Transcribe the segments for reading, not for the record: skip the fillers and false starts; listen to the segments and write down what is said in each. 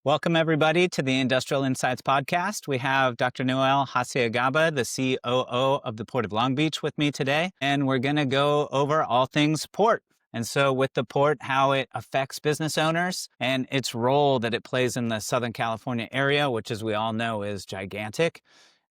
Welcome, everybody, to the Industrial Insights Podcast. We have Dr. Noelle Hacegaba, the COO of the Port of Long Beach, with me today, and we're going to go over all things port. And so with the port, how it affects business owners and its role that it plays in the Southern California area, which, as we all know, is gigantic.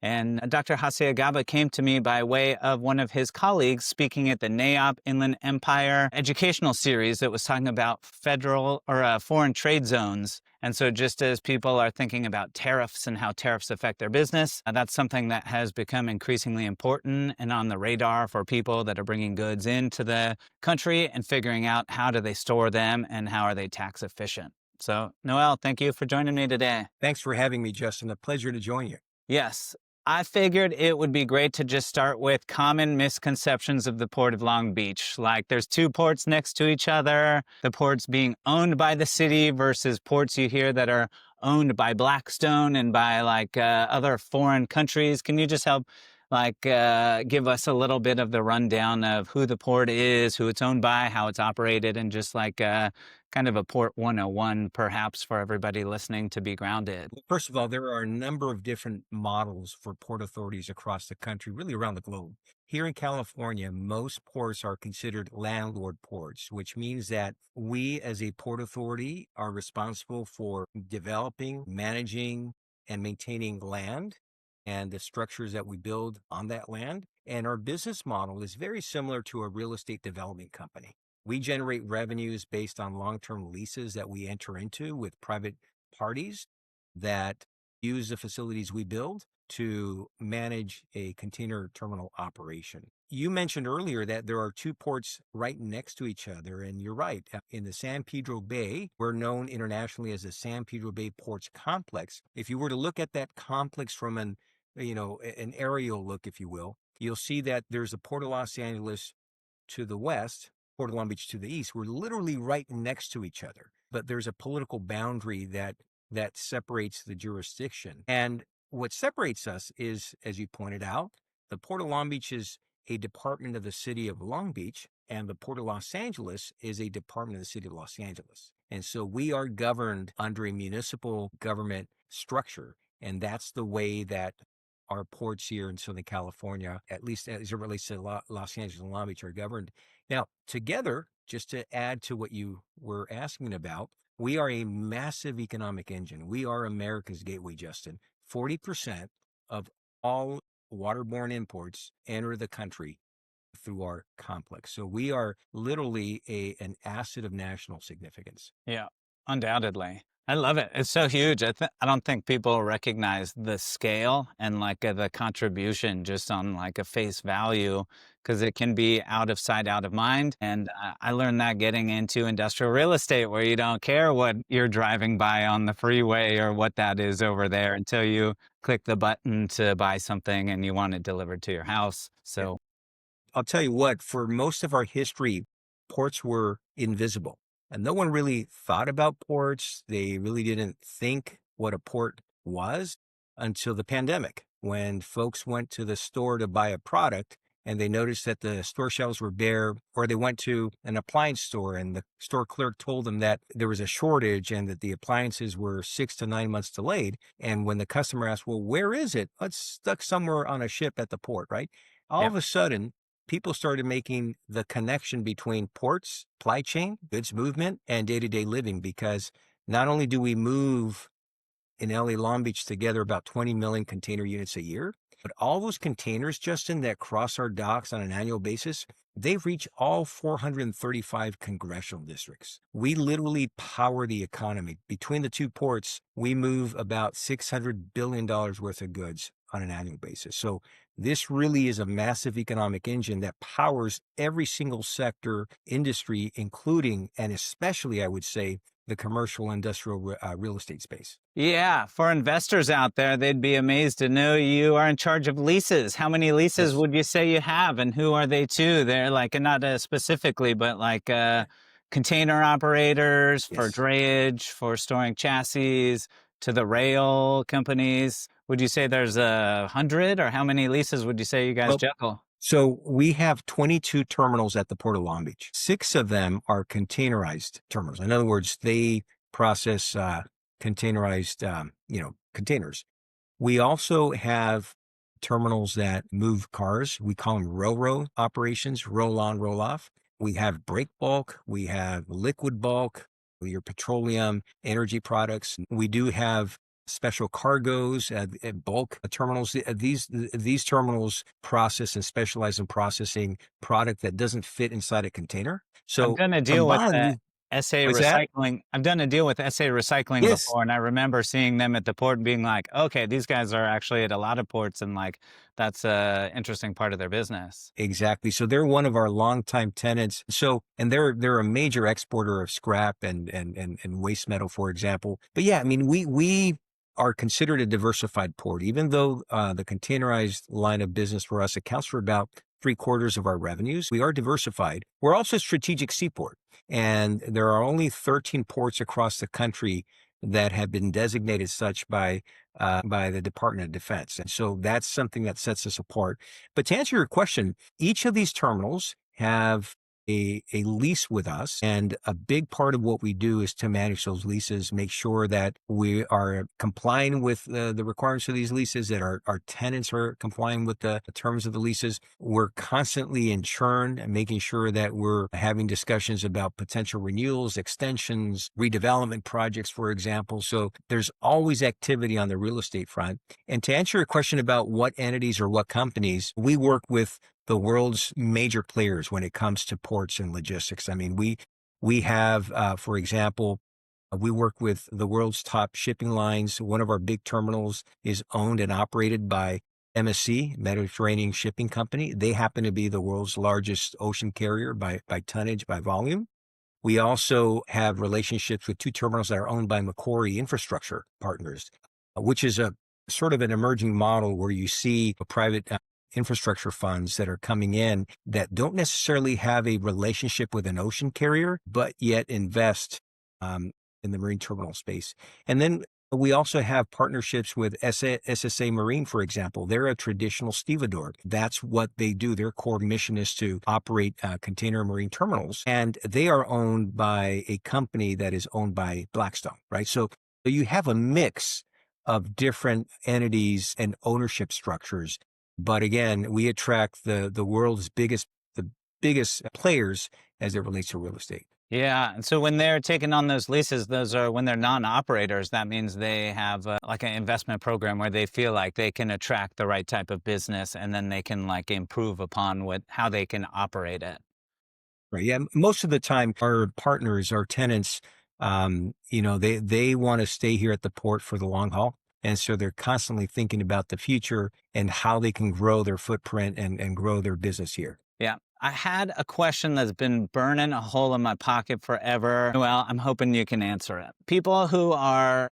And Dr. Hacegaba came to me by way of one of his colleagues speaking at the NAIOP Inland Empire educational series that was talking about federal or foreign trade zones. And so just as people are thinking about tariffs and how tariffs affect their business, that's something that has become increasingly important and on the radar for people that are bringing goods into the country and figuring out how do they store them and how are they tax efficient. So, Noelle, thank you for joining me today. Thanks for having me, Justin. A pleasure to join you. Yes. I figured it would be great to just start with common misconceptions of the Port of Long Beach. Like there's two ports next to each other, the ports being owned by the city versus ports you hear that are owned by Blackstone and by other foreign countries. Can you just help give us a little bit of the rundown of who the port is, who it's owned by, how it's operated, and just kind of a Port 101 perhaps for everybody listening to be grounded? First of all, there are a number of different models for port authorities across the country, really around the globe. Here in California, most ports are considered landlord ports, which means that we as a port authority are responsible for developing, managing, and maintaining land and the structures that we build on that land. And our business model is very similar to a real estate development company. We generate revenues based on long-term leases that we enter into with private parties that use the facilities we build to manage a container terminal operation. You mentioned earlier that there are two ports right next to each other, and you're right. In the San Pedro Bay, we're known internationally as the San Pedro Bay Ports Complex. If you were to look at that complex from an aerial look, if you will, you'll see that there's the Port of Los Angeles to the west, Port of Long Beach to the east. We're literally right next to each other, but there's a political boundary that separates the jurisdiction. And what separates us is, as you pointed out, the Port of Long Beach is a department of the city of Long Beach, and the Port of Los Angeles is a department of the city of Los Angeles. And so we are governed under a municipal government structure, and that's the way that our ports here in Southern California, at least as it relates to Los Angeles and Long Beach, are governed. Now, together, just to add to what you were asking about, we are a massive economic engine. We are America's gateway, Justin. 40% of all waterborne imports enter the country through our complex. So we are literally an asset of national significance. Yeah, undoubtedly. I love it. It's so huge. I don't think people recognize the scale and the contribution just on like a face value because it can be out of sight, out of mind. And I learned that getting into industrial real estate where you don't care what you're driving by on the freeway or what that is over there until you click the button to buy something and you want it delivered to your house. So I'll tell you what, for most of our history, ports were invisible. And no one really thought about ports. They really didn't think what a port was until the pandemic, when folks went to the store to buy a product and they noticed that the store shelves were bare, or they went to an appliance store and the store clerk told them that there was a shortage and that the appliances were 6 to 9 months delayed. And when the customer asked, well, where is it? It's stuck somewhere on a ship at the port, right? All yeah. of a sudden, people started making the connection between ports, supply chain, goods movement, and day-to-day living, because not only do we move in LA Long Beach together about 20 million container units a year, but all those containers, Justin, that cross our docks on an annual basis, they reach all 435 congressional districts. We literally power the economy. Between the two ports, we move about $600 billion worth of goods on an annual basis. So this really is a massive economic engine that powers every single sector, industry, including, and especially, I would say, the commercial industrial real estate space. Yeah, for investors out there, they'd be amazed to know you are in charge of leases. How many leases Yes. would you say you have, and who are they to? They're not specifically, but container operators for Yes. drayage, for storing chassis, to the rail companies. Would you say there's 100, or how many leases would you say you guys Well, juggle? so we have 22 terminals at the Port of Long Beach. 6 of them are containerized terminals. In other words, they process containerized, containers. We also have terminals that move cars. We call them railroad operations, roll on, roll off. We have break bulk. We have liquid bulk, your petroleum, energy products. We do have special cargoes, bulk terminals. These terminals process and specialize in processing product that doesn't fit inside a container. I've So done a deal with combined, SA what's that? Recycling. I've done a deal with SA Recycling Yes. before, and I remember seeing them at the port and being like, "Okay, these guys are actually at a lot of ports, and like that's a interesting part of their business." Exactly. So they're one of our longtime tenants. So, and they're a major exporter of scrap and waste metal, for example. But yeah, I mean, we are considered a diversified port, even though the containerized line of business for us accounts for about 3/4 of our revenues. We are diversified. We're also a strategic seaport, and there are only 13 ports across the country that have been designated such by the Department of Defense. And so that's something that sets us apart. But to answer your question, each of these terminals have a lease with us. And a big part of what we do is to manage those leases, make sure that we are complying with the requirements of these leases, that our tenants are complying with the terms of the leases. We're constantly in churn and making sure that we're having discussions about potential renewals, extensions, redevelopment projects, for example. So there's always activity on the real estate front. And to answer your question about what entities or what companies, we work with the world's major players when it comes to ports and logistics. I mean, we have, for example, we work with the world's top shipping lines. One of our big terminals is owned and operated by MSC, Mediterranean Shipping Company. They happen to be the world's largest ocean carrier by tonnage, by volume. We also have relationships with two terminals that are owned by Macquarie Infrastructure Partners, which is a sort of an emerging model where you see private infrastructure funds that are coming in that don't necessarily have a relationship with an ocean carrier, but yet invest in the marine terminal space. And then we also have partnerships with SSA Marine, for example. They're a traditional stevedore. That's what they do. Their core mission is to operate container marine terminals. And they are owned by a company that is owned by Blackstone, right? So you have a mix of different entities and ownership structures. But again, we attract the world's biggest players as it relates to real estate. Yeah, and so when they're taking on those leases, those are when they're non-operators. That means they have like an investment program where they feel like they can attract the right type of business, and then they can like improve upon what how they can operate it. Right. Yeah. Most of the time, our partners, our tenants, they want to stay here at the port for the long haul. And so they're constantly thinking about the future and how they can grow their footprint and grow their business here. Yeah. I had a question that's been burning a hole in my pocket forever. Well, I'm hoping you can answer it. People who are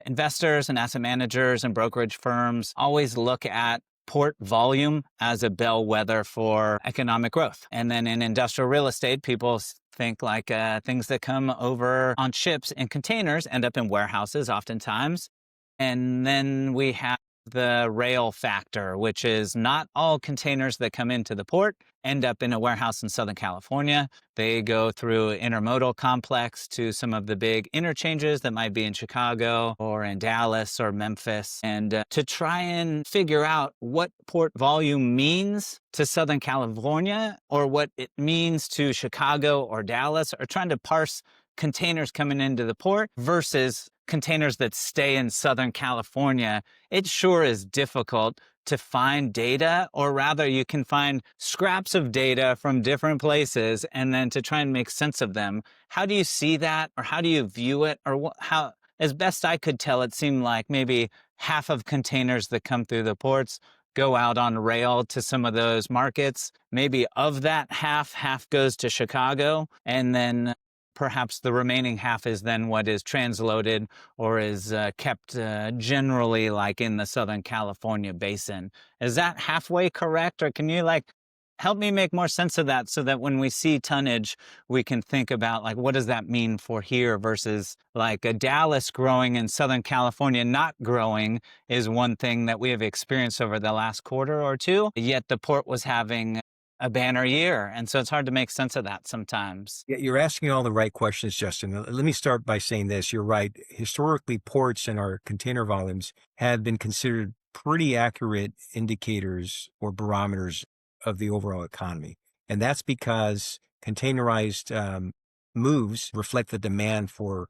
investors and asset managers and brokerage firms always look at port volume as a bellwether for economic growth. And then in industrial real estate, people think like things that come over on ships and containers end up in warehouses oftentimes. And then we have the rail factor, which is not all containers that come into the port end up in a warehouse in Southern California. They go through intermodal complex to some of the big interchanges that might be in Chicago or in Dallas or Memphis. And to try and figure out what port volume means to Southern California or what it means to Chicago or Dallas, or trying to parse containers coming into the port versus containers that stay in Southern California, it sure is difficult to find data, or rather you can find scraps of data from different places and then to try and make sense of them. How do you see that, or how do you view it, or how, as best I could tell, it seemed like maybe half of containers that come through the ports go out on rail to some of those markets. Maybe of that half goes to Chicago, and then perhaps the remaining half is then what is transloaded or is kept generally like in the Southern California basin. Is that halfway correct? Or can you like help me make more sense of that so that when we see tonnage, we can think about like, what does that mean for here versus like a Dallas growing and Southern California not growing is one thing that we have experienced over the last quarter or two. Yet the port was having a banner year. And so it's hard to make sense of that sometimes. Yeah, you're asking all the right questions, Justin. Let me start by saying this. You're right. Historically, ports and our container volumes have been considered pretty accurate indicators or barometers of the overall economy. And that's because containerized moves reflect the demand for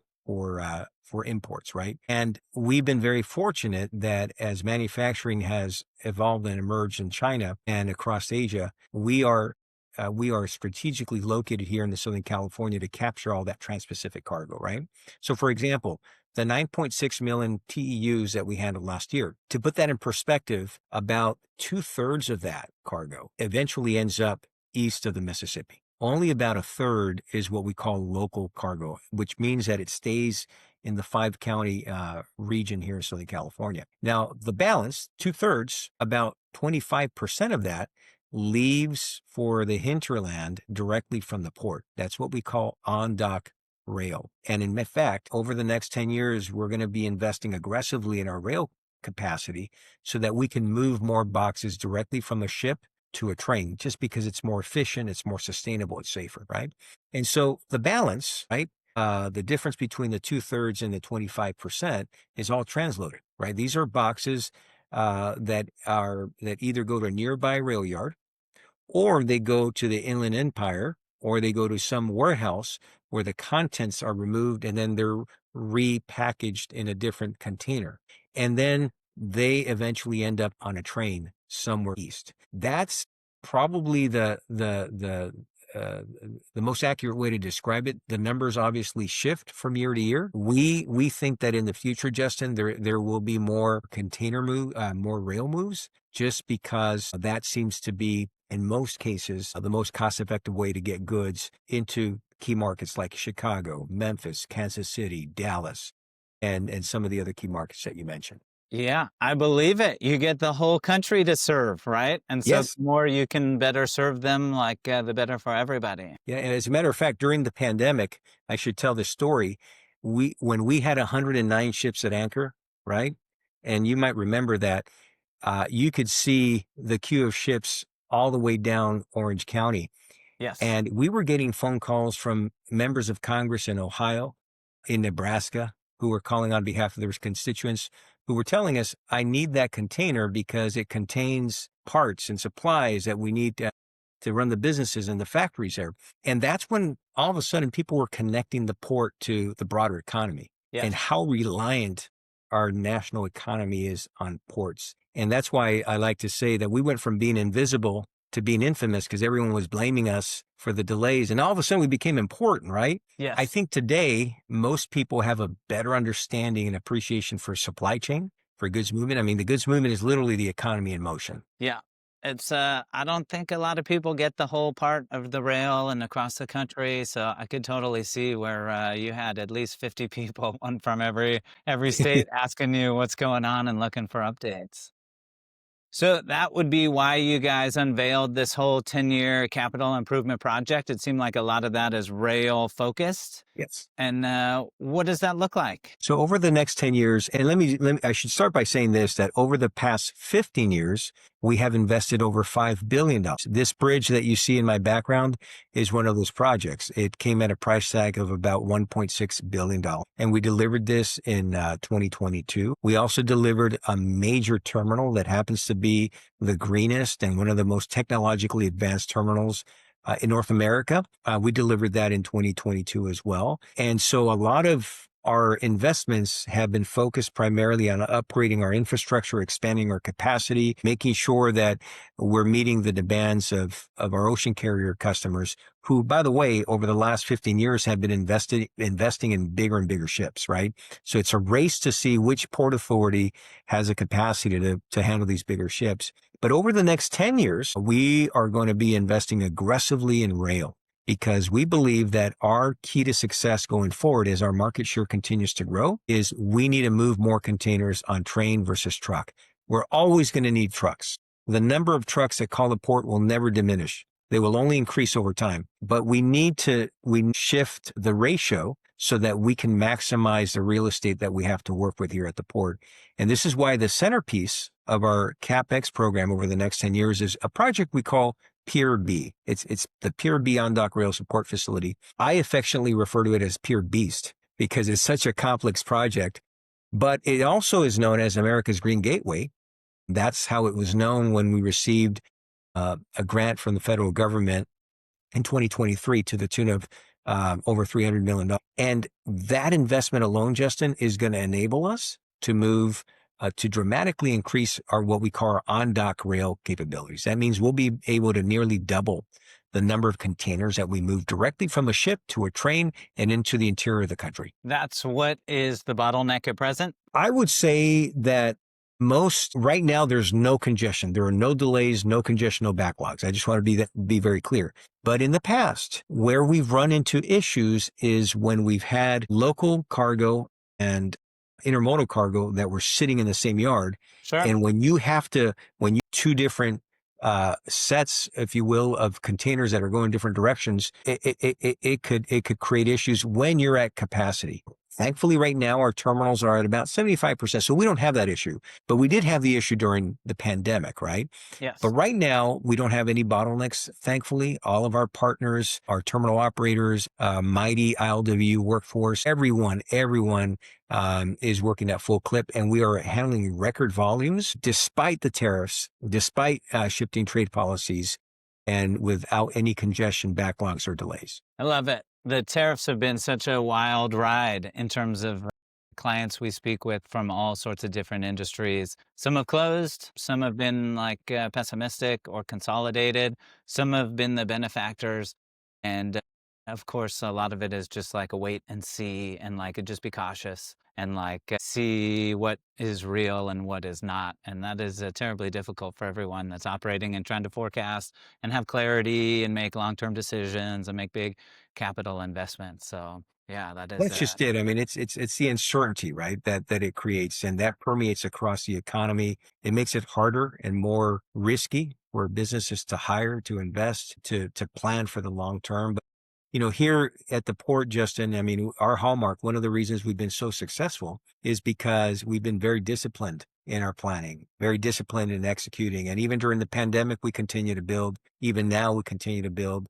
imports, right? And we've been very fortunate that as manufacturing has evolved and emerged in China and across Asia, we are strategically located here in the Southern California to capture all that trans-Pacific cargo, right? So, for example, the 9.6 million TEUs that we handled last year, to put that in perspective, about two-thirds of that cargo eventually ends up east of the Mississippi. Only about a third is what we call local cargo, which means that it stays in the five-county region here in Southern California. Now, the balance, two-thirds, about 25% of that leaves for the hinterland directly from the port. That's what we call on-dock rail. And in fact, over the next 10 years, we're going to be investing aggressively in our rail capacity so that we can move more boxes directly from a ship to a train, just because it's more efficient, it's more sustainable, it's safer, right? And so the balance, right? The difference between the two-thirds and the 25% is all transloaded, right? These are boxes that either go to a nearby rail yard, or they go to the Inland Empire, or they go to some warehouse where the contents are removed and then they're repackaged in a different container. And then they eventually end up on a train somewhere east. That's probably uh, the most accurate way to describe it. The numbers obviously shift from year to year. We think that in the future, Justin, there will be more more rail moves, just because that seems to be, in most cases, the most cost-effective way to get goods into key markets like Chicago, Memphis, Kansas City, Dallas, and some of the other key markets that you mentioned. Yeah, I believe it. You get the whole country to serve, right? And so the Yes. more you can better serve them, like the better for everybody. Yeah, and as a matter of fact, during the pandemic, I should tell this story. When we had 109 ships at anchor, right? And you might remember that you could see the queue of ships all the way down Orange County. Yes. And we were getting phone calls from members of Congress in Ohio, in Nebraska, who were calling on behalf of their constituents, who were telling us, I need that container because it contains parts and supplies that we need to run the businesses and the factories there. And that's when all of a sudden people were connecting the port to the broader economy and Yes. how reliant our national economy is on ports. And that's why I like to say that we went from being invisible to being infamous because everyone was blaming us for the delays. And all of a sudden we became important, right? I Yes. think today most people have a better understanding and appreciation for supply chain, for goods movement. I mean, the goods movement is literally the economy in motion. Yeah. It's I don't think a lot of people get the whole part of the rail and across the country, so I could totally see where you had at least 50 people, one from every state asking you what's going on and looking for updates. So that would be why you guys unveiled this whole 10-year capital improvement project. It seemed like a lot of that is rail focused. Yes. And what does that look like? So over the next 10 years, and I should start by saying this, that over the past 15 years, we have invested over $5 billion. This bridge that you see in my background is one of those projects. It came at a price tag of about $1.6 billion. And we delivered this in 2022. We also delivered a major terminal that happens to be the greenest and one of the most technologically advanced terminals in North America. We delivered that in 2022 as well. And so a lot of our investments have been focused primarily on upgrading our infrastructure, expanding our capacity, making sure that we're meeting the demands of our ocean carrier customers, who, by the way, over the last 15 years have been investing in bigger and bigger ships, right? So it's a race to see which port authority has a capacity to handle these bigger ships. But over the next 10 years, we are going to be investing aggressively in rail, because we believe that our key to success going forward, as our market share continues to grow, is we need to move more containers on train versus truck. We're always going to need trucks. The number of trucks that call the port will never diminish. They will only increase over time. But we shift the ratio so that we can maximize the real estate that we have to work with here at the port. And this is why the centerpiece of our CapEx program over the next 10 years is a project we call Pier B. It's the Pier B on dock rail support facility. I affectionately refer to it as Pier Beast because it's such a complex project, but it also is known as America's Green Gateway. That's how it was known when we received a grant from the federal government in 2023 to the tune of over $300 million. And that investment alone, Justin, is going to enable us to move to dramatically increase our what we call our on-dock rail capabilities. That means we'll be able to nearly double the number of containers that we move directly from a ship to a train and into the interior of the country. That's what is the bottleneck at present? I would say that right now, there's no congestion. There are no delays, no congestion, no backlogs. I just want to be very clear. But in the past, where we've run into issues is when we've had local cargo and intermodal cargo that were sitting in the same yard. Sure. And when you two different sets, if you will, of containers that are going different directions, it could create issues when you're at capacity. Thankfully, right now, our terminals are at about 75%, so we don't have that issue. But we did have the issue during the pandemic, right? Yes. But right now, we don't have any bottlenecks, thankfully. All of our partners, our terminal operators, mighty ILW workforce, everyone is working at full clip, and we are handling record volumes despite the tariffs, despite shifting trade policies, and without any congestion, backlogs, or delays. I love it. The tariffs have been such a wild ride in terms of clients we speak with from all sorts of different industries. Some have closed, some have been pessimistic or consolidated, some have been the benefactors. And of course, a lot of it is just like a wait and see and just be cautious and see what is real and what is not. And that is terribly difficult for everyone that's operating and trying to forecast and have clarity and make long-term decisions and make big capital investments. So yeah, that is That's just it. I mean, it's the uncertainty, right? That it creates, and that permeates across the economy. It makes it harder and more risky for businesses to hire, to invest, to plan for the long term. But here at the port, Justin, I mean, our hallmark, one of the reasons we've been so successful is because we've been very disciplined in our planning, very disciplined in executing. And even during the pandemic, we continue to build. Even now, we continue to build.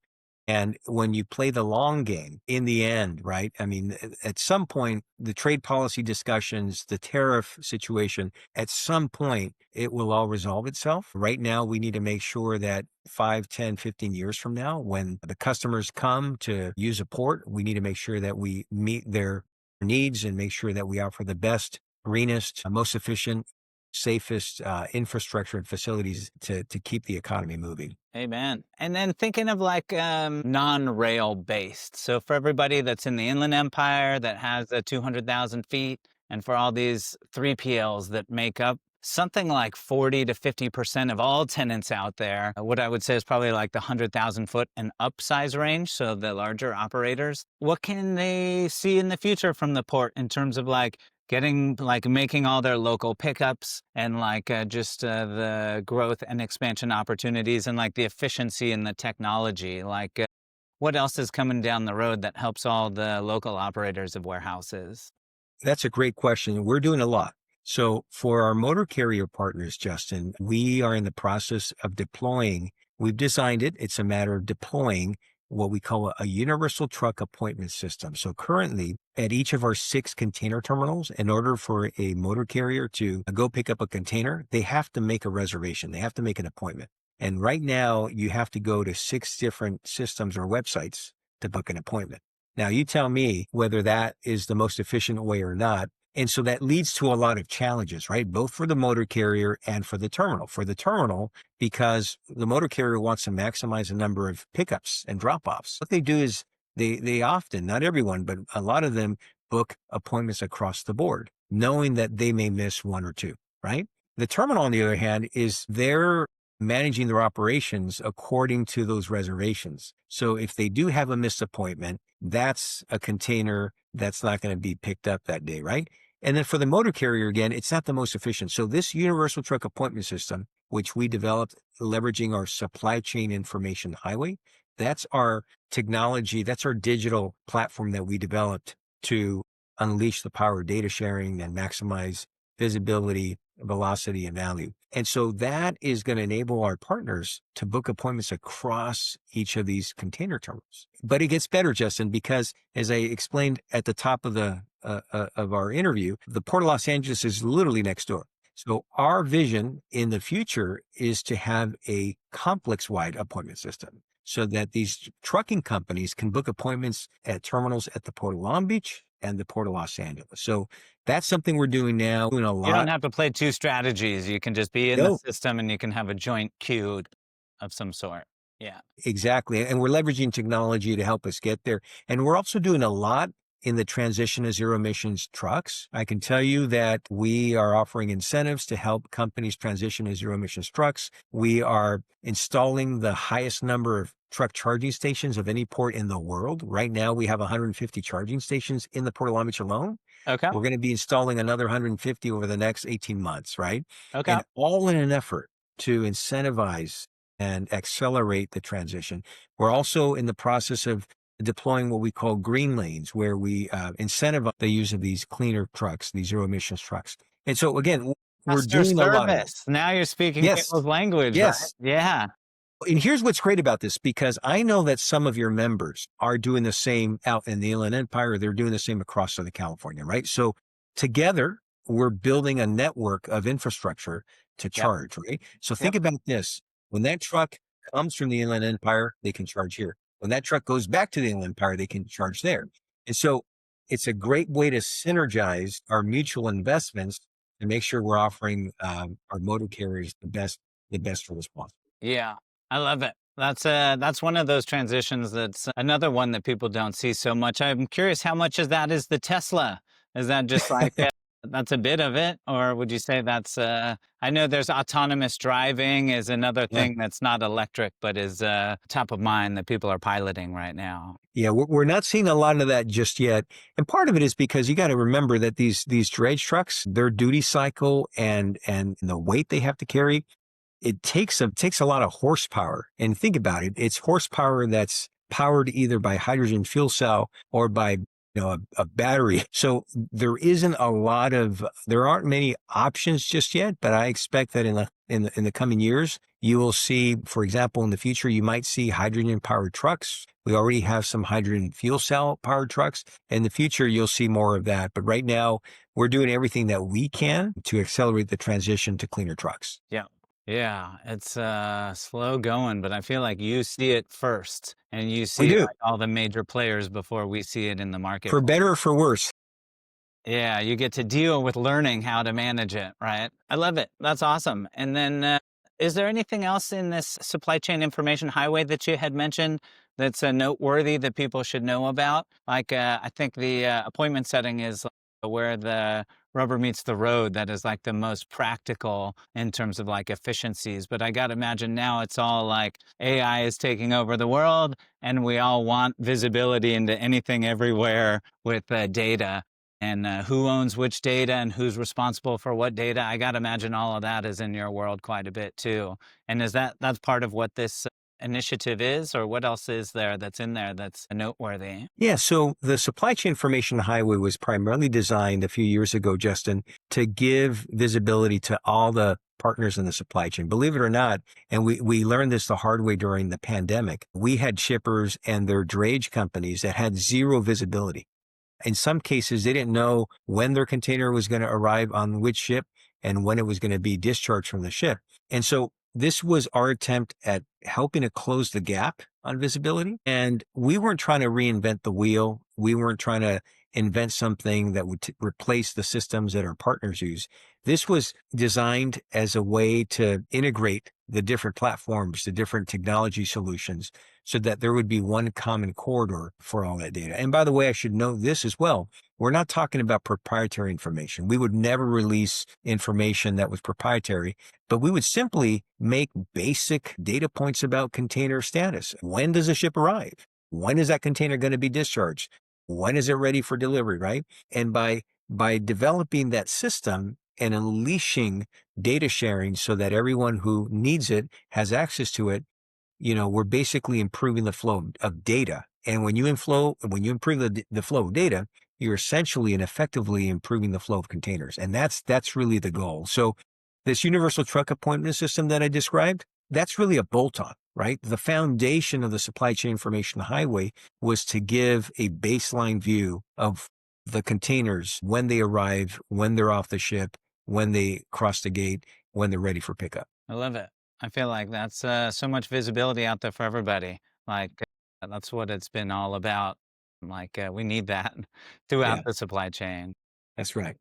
And when you play the long game in the end, right? I mean, at some point, the trade policy discussions, the tariff situation, at some point, it will all resolve itself. Right now, we need to make sure that 5, 10, 15 years from now, when the customers come to use a port, we need to make sure that we meet their needs and make sure that we offer the best, greenest, most efficient, safest infrastructure and facilities to keep the economy moving. Amen. And then thinking of non-rail based. So for everybody that's in the Inland Empire that has 200,000 feet, and for all these 3PLs that make up something like 40 to 50% of all tenants out there, what I would say is probably like the 100,000 foot and up size range. So the larger operators, what can they see in the future from the port in terms of making all their local pickups and the growth and expansion opportunities and the efficiency and the technology? What else is coming down the road that helps all the local operators of warehouses? That's a great question. We're doing a lot. So for our motor carrier partners, Justin, we are in the process of deploying. We've designed it. It's a matter of deploying what we call a universal truck appointment system. So currently at each of our 6 container terminals, in order for a motor carrier to go pick up a container, they have to make a reservation. They have to make an appointment. And right now you have to go to 6 different systems or websites to book an appointment. Now you tell me whether that is the most efficient way or not. And so that leads to a lot of challenges, right? Both for the motor carrier and for the terminal. For the terminal, because the motor carrier wants to maximize the number of pickups and drop-offs. What they do is they often, not everyone, but a lot of them book appointments across the board, knowing that they may miss 1 or 2, right? The terminal, on the other hand, is they're managing their operations according to those reservations. So if they do have a missed appointment, that's a container that's not going to be picked up that day, right? And then for the motor carrier, again, it's not the most efficient. So this universal truck appointment system, which we developed leveraging our supply chain information highway, that's our technology, that's our digital platform that we developed to unleash the power of data sharing and maximize visibility velocity and value. And so that is going to enable our partners to book appointments across each of these container terminals. But it gets better, Justin, because as I explained at the top of the of our interview, the Port of Los Angeles is literally next door. So our vision in the future is to have a complex-wide appointment system so that these trucking companies can book appointments at terminals at the Port of Long Beach and the Port of Los Angeles. So that's something we're doing now, doing a You don't lot. have to play two strategies. You can just be in the No, system and you can have a joint queue of some sort. Yeah. exactly. And we're leveraging technology to help us get there. And we're also doing a lot in the transition to zero emissions trucks. I can tell you that we are offering incentives to help companies transition to zero emissions trucks. We are installing the highest number of truck charging stations of any port in the world. Right now, we have 150 charging stations in the Port of Long Beach alone. Okay. We're going to be installing another 150 over the next 18 months, right? Okay. And all in an effort to incentivize and accelerate the transition. We're also in the process of deploying what we call green lanes, where we incentivize the use of these cleaner trucks, these zero emissions trucks. And so again, we're Customer doing a lot of it. service. Now you're speaking Yes. people's language, right? Yes. Yeah. And here's what's great about this, because I know that some of your members are doing the same out in the Inland Empire. They're doing the same across Southern California, right? So together, we're building a network of infrastructure to Yep. charge, right? So think Yep. about this. When that truck comes from the Inland Empire, they can charge here. When that truck goes back to the Inland Empire, they can charge there. And so it's a great way to synergize our mutual investments and make sure we're offering our motor carriers the best service possible. Yeah. I love it. That's one of those transitions that's another one that people don't see so much. I'm curious how much of that is the Tesla? Is that just like that's a bit of it, or would you say that's I know there's autonomous driving is another Yeah. thing that's not electric but is top of mind that people are piloting right now. Yeah, we're not seeing a lot of that just yet. And part of it is because you got to remember that these dredge trucks, their duty cycle and the weight they have to carry, it takes a lot of horsepower. And think about it, it's horsepower that's powered either by hydrogen fuel cell or by a battery. So there aren't many options just yet, but I expect that in the coming years, you will see, for example, in the future, you might see hydrogen powered trucks. We already have some hydrogen fuel cell powered trucks. In the future, you'll see more of that. But right now, we're doing everything that we can to accelerate the transition to cleaner trucks. Yeah. Yeah, it's slow going, but I feel like you see it first and you We see do, like all the major players before we see it in the for marketplace. better or for worse. Yeah, you get to deal with learning how to manage it, right? I love it. That's awesome. And then, is there anything else in this supply chain information highway that you had mentioned that's noteworthy that people should know about? Like, I think the appointment setting is where the rubber meets the road. That is like the most practical in terms of like efficiencies. But I got to imagine now it's all like AI is taking over the world, and we all want visibility into anything everywhere with data and who owns which data and who's responsible for what data. I got to imagine all of that is in your world quite a bit too. And is that's part of what this initiative is, or what else is there that's in there that's noteworthy? Yeah, so the supply chain information highway was primarily designed a few years ago, Justin, to give visibility to all the partners in the supply chain. Believe it or not, and we learned this the hard way during the pandemic, we had shippers and their drayage companies that had zero visibility. In some cases, they didn't know when their container was going to arrive on which ship and when it was going to be discharged from the ship. And so this was our attempt at helping to close the gap on visibility. And we weren't trying to reinvent the wheel. We weren't trying to invent something that would replace the systems that our partners use. This was designed as a way to integrate the different platforms, the different technology solutions, so that there would be one common corridor for all that data. And by the way, I should note this as well. We're not talking about proprietary information. We would never release information that was proprietary, but we would simply make basic data points about container status. When does a ship arrive? When is that container going to be discharged? When is it ready for delivery, right? And by developing that system and unleashing data sharing so that everyone who needs it has access to it, we're basically improving the flow of data. And when you improve the flow of data, you're essentially and effectively improving the flow of containers. And that's really the goal. So this universal truck appointment system that I described, that's really a bolt-on, right? The foundation of the supply chain information highway was to give a baseline view of the containers when they arrive, when they're off the ship, when they cross the gate, when they're ready for pickup. I love it. I feel like that's so much visibility out there for everybody. Like that's what it's been all about. Like we need that throughout Yeah, the supply chain. that's right.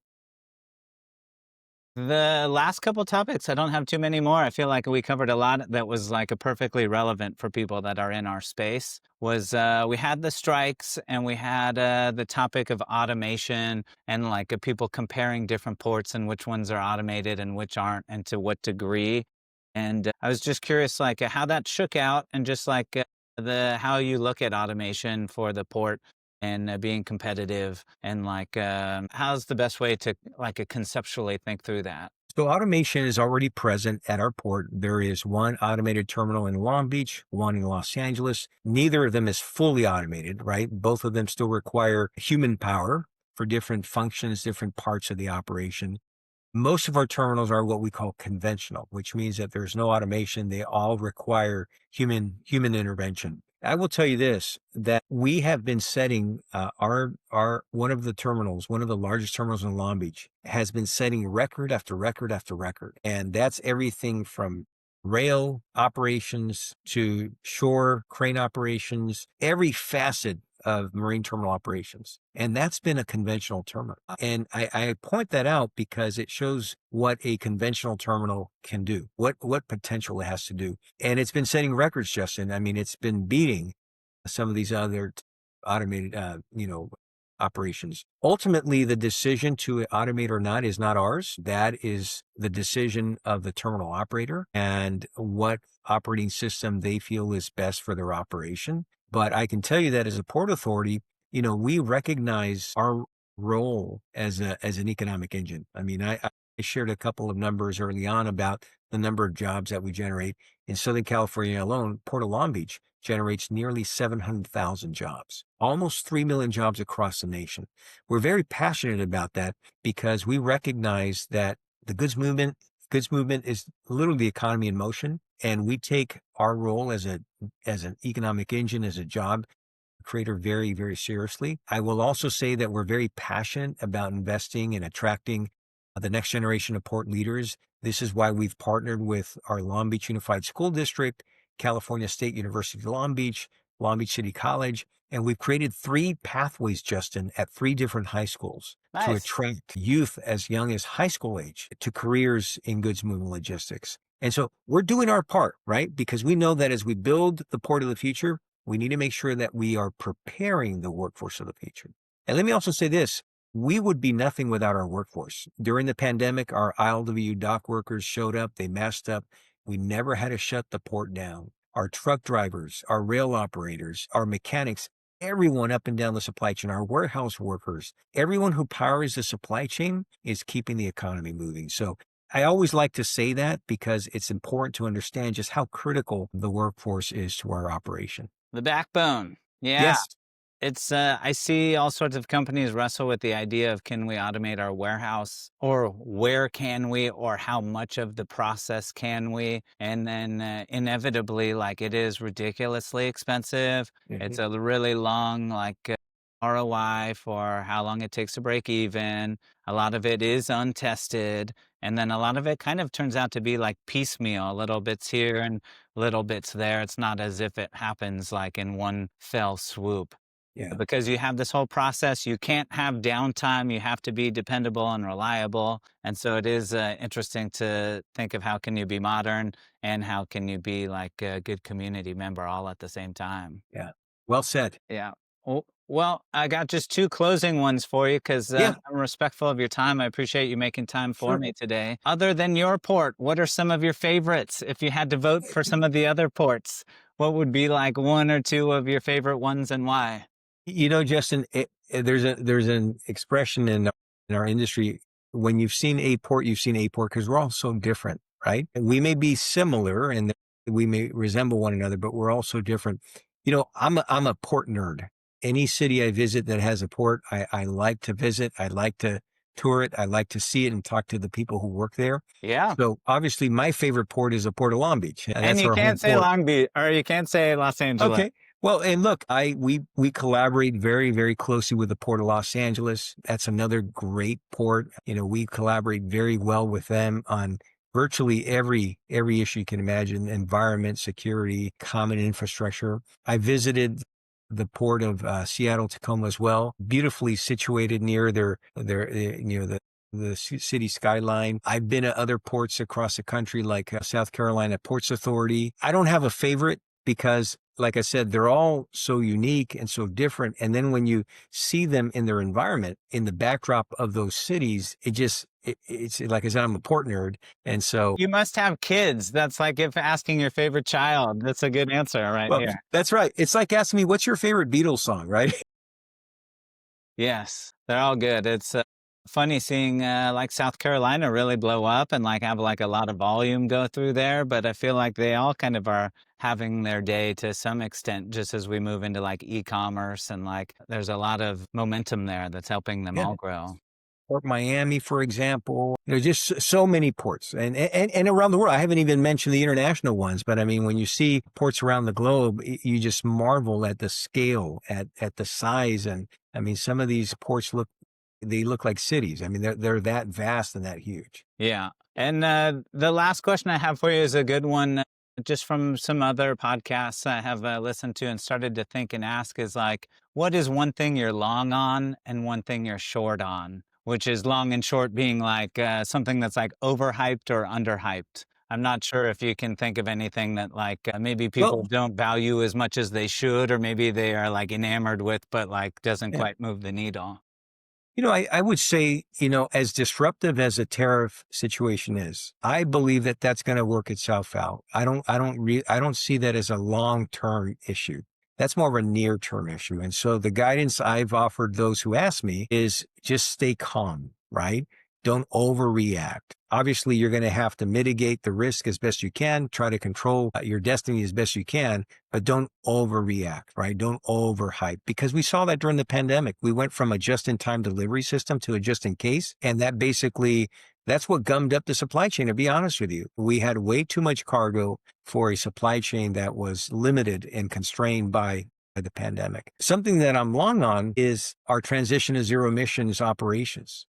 The last couple topics, I don't have too many more. I feel like we covered a lot that was like a perfectly relevant for people that are in our space. Was we had the strikes and we had the topic of automation and like people comparing different ports and which ones are automated and which aren't and to what degree. And I was just curious, like how that shook out and just like the how you look at automation for the port and being competitive and like how's the best way to like conceptually think through that. So automation is already present at our port. There is one automated terminal in Long Beach, one in Los Angeles. Neither of them is fully automated, right? Both of them still require human power for different functions, different parts of the operation. Most of our terminals are what we call conventional, which means that there's no automation. They all require human intervention. I will tell you this, that we have been setting our one of the terminals, one of the largest terminals in Long Beach, has been setting record after record after record. And that's everything from rail operations to shore crane operations, every facet of marine terminal operations. And that's been a conventional terminal. And I point that out because it shows what a conventional terminal can do, what potential it has to do. And it's been setting records, Justin. I mean, it's been beating some of these other automated, operations. Ultimately, the decision to automate or not is not ours. That is the decision of the terminal operator and what operating system they feel is best for their operation. But I can tell you that as a port authority, we recognize our role as an economic engine. I mean, I shared a couple of numbers early on about the number of jobs that we generate. In Southern California alone, Port of Long Beach generates nearly 700,000 jobs, almost 3 million jobs across the nation. We're very passionate about that because we recognize that the goods movement is literally the economy in motion. And we take our role as an economic engine, as a job creator very, very seriously. I will also say that we're very passionate about investing and attracting the next generation of port leaders. This is why we've partnered with our Long Beach Unified School District, California State University Long Beach City College, and we've created 3 pathways, Justin, at 3 different high schools to Nice. attract youth as young as high school age to careers in goods movement logistics. And so we're doing our part, right? Because we know that as we build the port of the future, we need to make sure that we are preparing the workforce of the future. And let me also say this, we would be nothing without our workforce. During the pandemic, our ILWU dock workers showed up, they masked up. We never had to shut the port down. Our truck drivers, our rail operators, our mechanics, everyone up and down the supply chain, our warehouse workers, everyone who powers the supply chain is keeping the economy moving. So I always like to say that because it's important to understand just how critical the workforce is to our operation. The backbone. Yeah. Yes. It's I see all sorts of companies wrestle with the idea of can we automate our warehouse or where can we or how much of the process can we? And then inevitably like it is ridiculously expensive. It's Mhm. a really long like ROI for how long it takes to break even. A lot of it is untested and then a lot of it kind of turns out to be like piecemeal, little bits here and little bits there. It's not as if it happens like in one fell swoop Yeah. because you have this whole process. You can't have downtime. You have to be dependable and reliable. And so it is interesting to think of how can you be modern and how can you be like a good community member all at the same time. Yeah. Well said. Yeah. Well, I got just 2 closing ones for you because Yeah. I'm respectful of your time. I appreciate you making time for Sure. me today. Other than your port, what are some of your favorites? If you had to vote for some of the other ports, what would be like 1 or 2 of your favorite ones and why? Justin, there's an expression in our industry. When you've seen a port, you've seen a port because we're all so different, right? And we may be similar and we may resemble one another, but we're all so different. I'm a port nerd, any city I visit that has a port, I like to visit. I like to tour it. I like to see it and talk to the people who work there. Yeah. So obviously, my favorite port is the Port of Long Beach. And That's you our home can't say port. Long Beach or you can't say Los Angeles. Okay. Well, and look, we collaborate very, very closely with the Port of Los Angeles. That's another great port. We collaborate very well with them on virtually every issue you can imagine: environment, security, common infrastructure. I visited the port of Seattle Tacoma as well, beautifully situated near the city skyline. I've been at other ports across the country, like South Carolina Ports Authority. I don't have a favorite because, like I said, they're all so unique and so different. And then when you see them in their environment, in the backdrop of those cities, it's like I said, I'm a port nerd. And so, You must have kids. That's like if asking your favorite child. That's a good answer right well, here. that's right. It's like asking me, what's your favorite Beatles song, right? Yes, they're all good. It's funny seeing like South Carolina really blow up and like have like a lot of volume go through there, but I feel like they all kind of are having their day to some extent just as we move into like e-commerce and like there's a lot of momentum there that's helping them Yeah. all grow. Port Miami, for example. There's just so many ports and around the world. I haven't even mentioned the international ones, but I mean, when you see ports around the globe, you just marvel at the scale, at the size. And I mean, some of these ports they look like cities. I mean, they're that vast and that huge. Yeah. And the last question I have for you is a good one, just from some other podcasts I have listened to and started to think and ask is like, what is one thing you're long on and one thing you're short on? Which is long and short being like something that's like overhyped or underhyped. I'm not sure if you can think of anything that like maybe people Well, don't value as much as they should, or maybe they are like enamored with, but like doesn't yeah. quite move the needle. I would say, as disruptive as a tariff situation is, I believe that that's going to work itself out. I don't see that as a long-term issue. That's more of a near-term issue. And so the guidance I've offered those who ask me is just stay calm, right? Don't overreact. Obviously, you're going to have to mitigate the risk as best you can, try to control your destiny as best you can, but don't overreact, right? Don't overhype, because we saw that during the pandemic. We went from a just-in-time delivery system to a just-in-case, and that's what gummed up the supply chain, to be honest with you. We had way too much cargo for a supply chain that was limited and constrained by the pandemic. Something that I'm long on is our transition to zero emissions operations.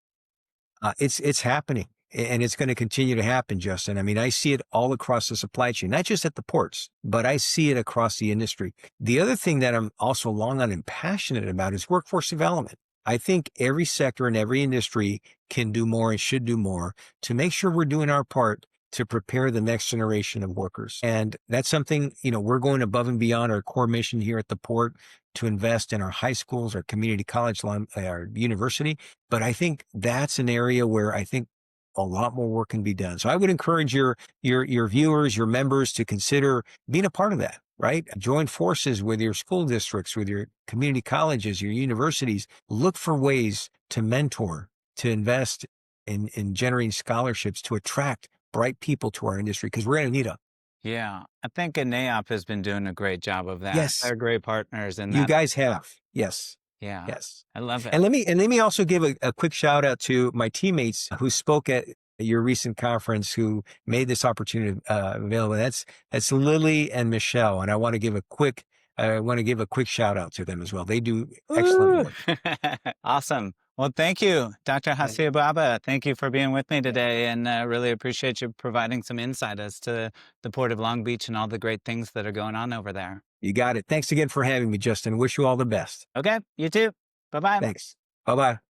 It's happening, and it's going to continue to happen, Justin. I mean, I see it all across the supply chain, not just at the ports, but I see it across the industry. The other thing that I'm also long on and passionate about is workforce development. I think every sector and every industry can do more and should do more to make sure we're doing our part to prepare the next generation of workers. And that's something, we're going above and beyond our core mission here at the port to invest in our high schools, our community college, our university. But I think that's an area where I think a lot more work can be done. So I would encourage your viewers, your members to consider being a part of that, right? Join forces with your school districts, with your community colleges, your universities. Look for ways to mentor, to invest in generating scholarships to attract bright people to our industry, because we're going to need them. Yeah, I think NAOP has been doing a great job of that. Yes, They're great partners in you that. guys have. Yes. Yeah, Yes. I love it. And let me also give a quick shout out to my teammates who spoke at your recent conference, who made this opportunity available. That's Lily and Michelle, and I want to give a quick shout out to them as well. They do excellent Woo! work. Awesome. Well, thank you, Dr. Yeah, Hacegaba. Thank you for being with me yeah. today, and really appreciate you providing some insight as to the Port of Long Beach and all the great things that are going on over there. You got it. Thanks again for having me, Justin. Wish you all the best. Okay, you too. Bye bye. Thanks. Bye bye.